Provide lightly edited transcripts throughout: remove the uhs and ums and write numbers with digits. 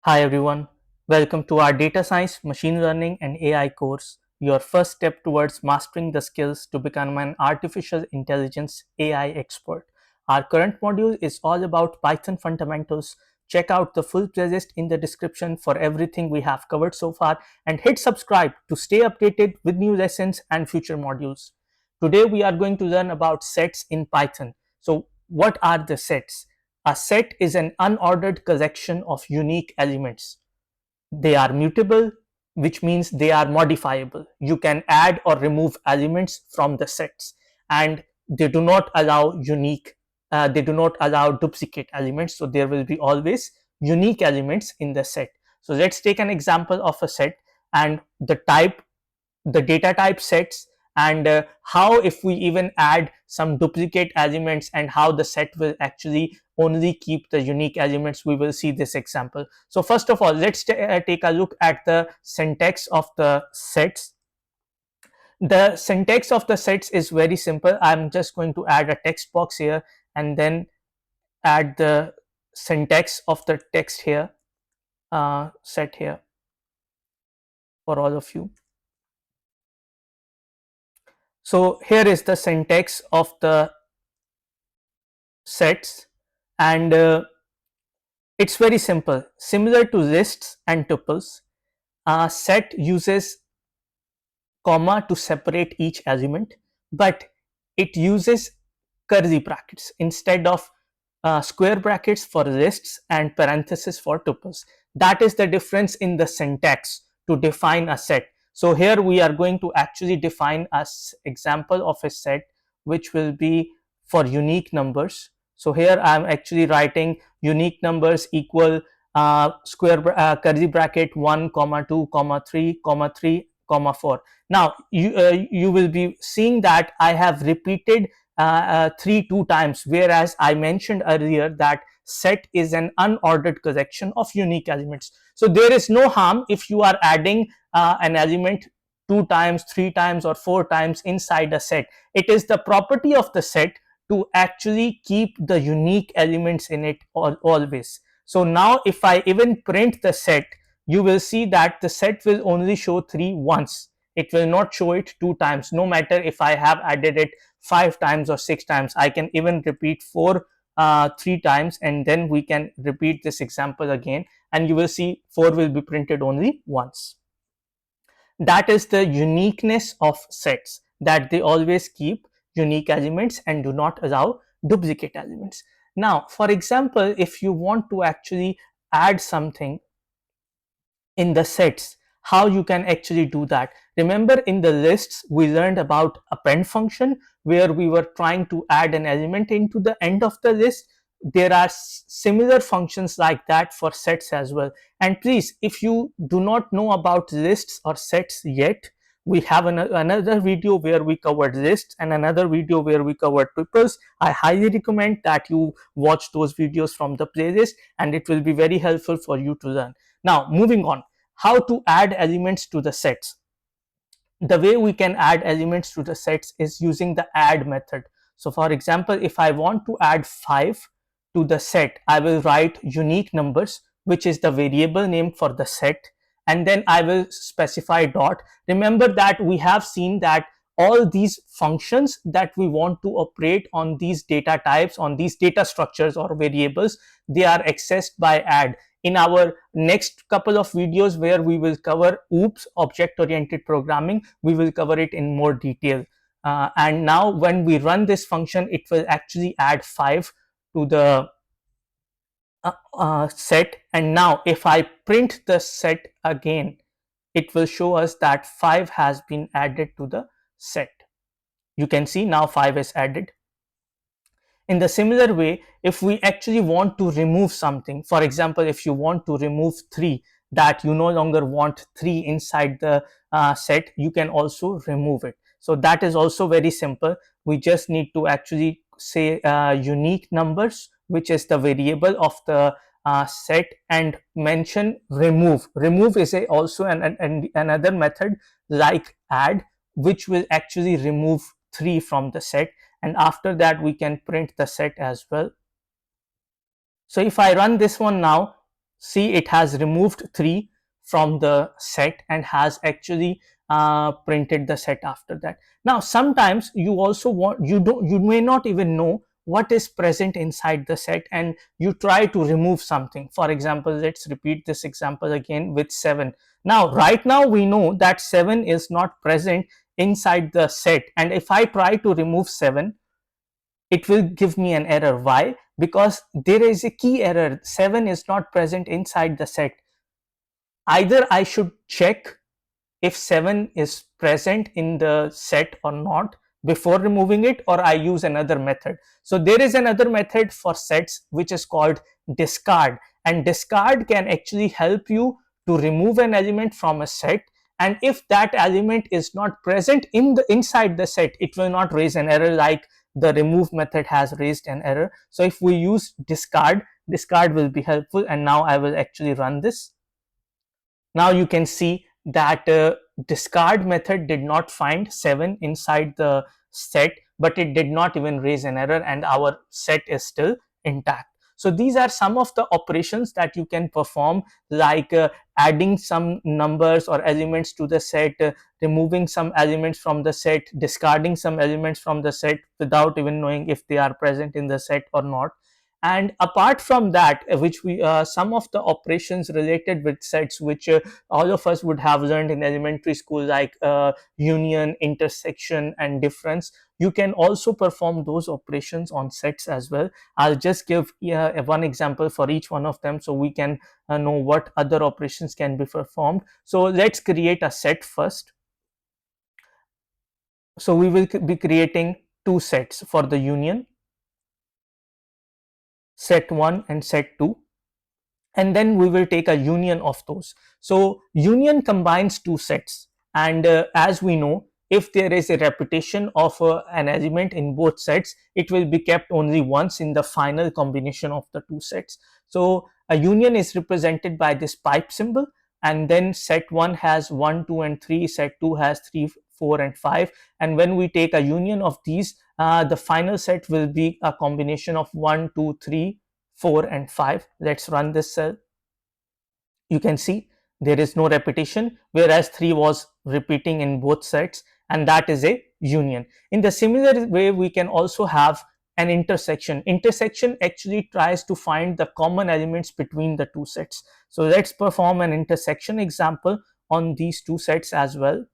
Hi everyone, welcome to our Data Science, Machine Learning and AI course, your first step towards mastering the skills to become an artificial intelligence AI expert. Our current module is all about Python fundamentals. Check out the full playlist in the description for everything we have covered so far and hit subscribe to stay updated with new lessons and future modules. Today we are going to learn about sets in Python. So what are the sets? A set is an unordered collection of unique elements. They are mutable, which means they are modifiable. You can add or remove elements from the sets, and they do not allow they do not allow duplicate elements. So there will be always unique elements in the set. So let's take an example of a set and the data type sets, and how if we even add some duplicate elements and how the set will actually only keep the unique elements. We will see this example. So first of all, let's take a look at the syntax of the sets. The syntax of the sets is very simple. I'm just going to add a text box here and then add the syntax of the text here, set here for all of you. So here is the syntax of the sets, and it's very simple. Similar to lists and tuples, a set uses comma to separate each element, but it uses curly brackets instead of square brackets for lists and parentheses for tuples. That is the difference in the syntax to define a set. So here we are going to actually define an example of a set which will be for unique numbers. So here I am actually writing unique numbers equal curly bracket 1 comma 2 comma 3 comma 3 comma 4. Now you will be seeing that I have repeated 3 two times, whereas I mentioned earlier that set is an unordered collection of unique elements. So there is no harm if you are adding an element 2 times, 3 times or 4 times inside a set. It is the property of the set to actually keep the unique elements in it always. So now if I even print the set, you will see that the set will only show 3 once. It will not show it 2 times. No matter if I have added it 5 times or 6 times, I can even repeat 3 times, and then we can repeat this example again, and you will see 4 will be printed only once. That is the uniqueness of sets, that they always keep unique elements and do not allow duplicate elements. Now, for example, if you want to actually add something in the sets, how you can actually do that. Remember, in the lists we learned about append function, where we were trying to add an element into the end of the list. There are similar functions like that for sets as well. And please, if you do not know about lists or sets yet, we have another video where we covered lists and another video where we covered tuples. I highly recommend that you watch those videos from the playlist, and it will be very helpful for you to learn. Now, moving on, how to add elements to the sets. The way we can add elements to the sets is using the add method. So for example, if I want to add 5 to the set, I will write unique numbers, which is the variable name for the set, and then I will specify dot. Remember that we have seen that all these functions that we want to operate on these data types, on these data structures or variables, they are accessed by add. In our next couple of videos where we will cover OOPS, object oriented programming, we will cover it in more detail. And now when we run this function, it will actually add 5 to the set. And now if I print the set again, it will show us that 5 has been added to the set. You can see now 5 is added. In the similar way, if we actually want to remove something, for example, if you want to remove 3, that you no longer want 3 inside the set, you can also remove it. So that is also very simple. We just need to actually say unique numbers, which is the variable of the set, and mention remove. Remove is also another method like add, which will actually remove 3 from the set, and after that we can print the set as well. So if I run this one now, see, it has removed 3 from the set and has actually printed the set after that. Now sometimes you also want, you may not even know what is present inside the set, and you try to remove something. For example, let's repeat this example again with 7. Now right now we know that 7 is not present inside the set, and if I try to remove 7, it will give me an error. Why? Because there is a key error. 7 is not present inside the set. Either I should check if 7 is present in the set or not before removing it, or I use another method. So there is another method for sets which is called discard, and discard can actually help you to remove an element from a set, and if that element is not present in the inside the set, it will not raise an error like the remove method has raised an error. So if we use discard, discard will be helpful. And now I will actually run this. Now you can see that discard method did not find 7 inside the set, but it did not even raise an error, and our set is still intact. So these are some of the operations that you can perform, like adding some numbers or elements to the set, removing some elements from the set, discarding some elements from the set without even knowing if they are present in the set or not. And apart from that, which we some of the operations related with sets, which all of us would have learned in elementary school, like union, intersection, and difference, you can also perform those operations on sets as well. I'll just give one example for each one of them so we can know what other operations can be performed. So let's create a set first. So we will be creating two sets for the union, set 1 and set 2, and then we will take a union of those. So union combines two sets, and as we know, if there is a repetition of an element in both sets, it will be kept only once in the final combination of the two sets. So a union is represented by this pipe symbol, and then set 1 has 1, 2 and 3, set 2 has 3, 4 and 5, and when we take a union of these, the final set will be a combination of 1, 2, 3, 4 and 5. Let's run this cell. You can see there is no repetition, whereas 3 was repeating in both sets, and that is a union. In the similar way, we can also have an intersection. Intersection actually tries to find the common elements between the two sets. So let's perform an intersection example on these two sets as well.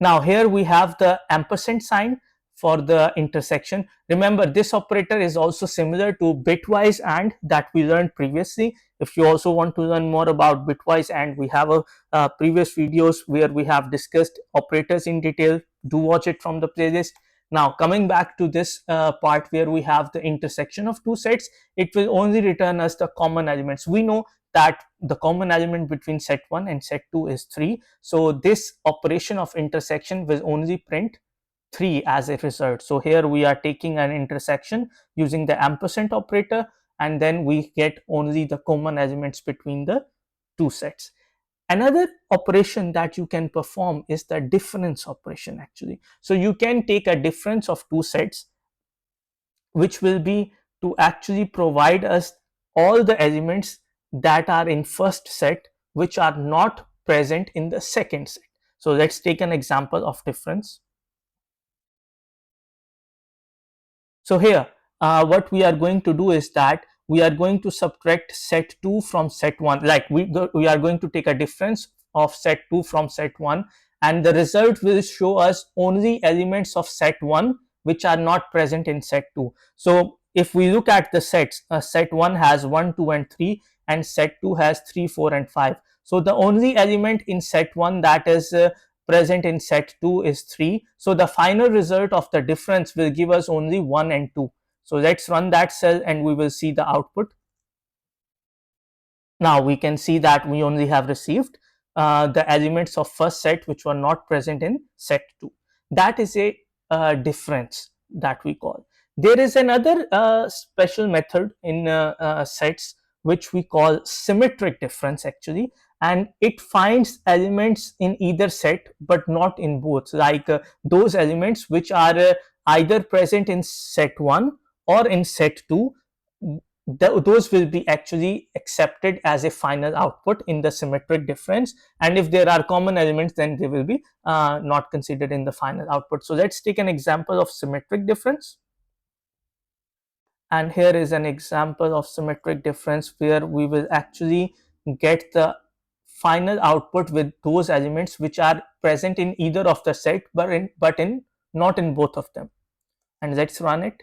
Now here we have the ampersand sign for the intersection. Remember, this operator is also similar to bitwise AND that we learned previously. If you also want to learn more about bitwise AND, we have a previous videos where we have discussed operators in detail. Do watch it from the playlist. Now coming back to this part where we have the intersection of two sets, it will only return us the common elements. We know that the common element between set 1 and set 2 is 3. So this operation of intersection will only print 3 as a result. So here we are taking an intersection using the ampersand operator, and then we get only the common elements between the two sets. Another operation that you can perform is the difference operation actually. So you can take a difference of two sets, which will be to actually provide us all the elements that are in first set which are not present in the second set. So let's take an example of difference. So here what we are going to do is that we are going to subtract set 2 from set 1, like we are going to take a difference of set 2 from set 1, and the result will show us only elements of set 1 which are not present in set 2. So if we look at the sets, set 1 has 1, 2 and 3, and set 2 has 3, 4 and 5. So the only element in set 1 that is present in set 2 is 3. So the final result of the difference will give us only 1 and 2. So let's run that cell and we will see the output. Now we can see that we only have received the elements of first set which were not present in set 2. That is a difference that we call. There is another special method in sets which we call symmetric difference actually, and it finds elements in either set but not in both, like those elements which are either present in set 1 or in set 2 those will be actually accepted as a final output in the symmetric difference, and if there are common elements, then they will be not considered in the final output. So let's take an example of symmetric difference. And here is an example of symmetric difference where we will actually get the final output with those elements which are present in either of the set, but not in both of them. And let's run it.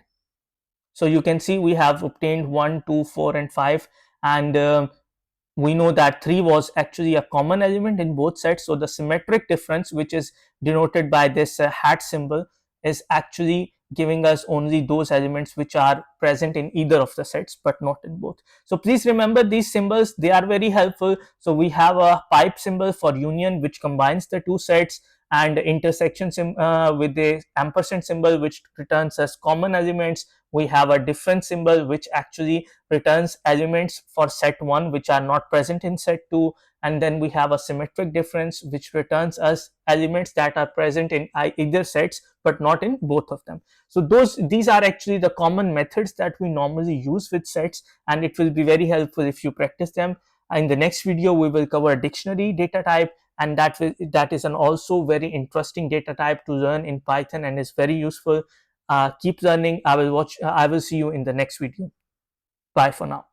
So you can see we have obtained 1, 2, 4 and 5, and we know that 3 was actually a common element in both sets. So the symmetric difference, which is denoted by this hat symbol, is actually giving us only those elements which are present in either of the sets but not in both. So please remember these symbols, they are very helpful. So we have a pipe symbol for union, which combines the two sets, and intersection with the ampersand symbol, which returns us common elements. We have a difference symbol, which actually returns elements for set 1 which are not present in set 2, and then we have a symmetric difference which returns us elements that are present in either sets but not in both of them. So these are actually the common methods that we normally use with sets, and it will be very helpful if you practice them. In the next video we will cover dictionary data type, and that is an also very interesting data type to learn in Python and is very useful. Keep learning. I will see you in the next video. Bye for now.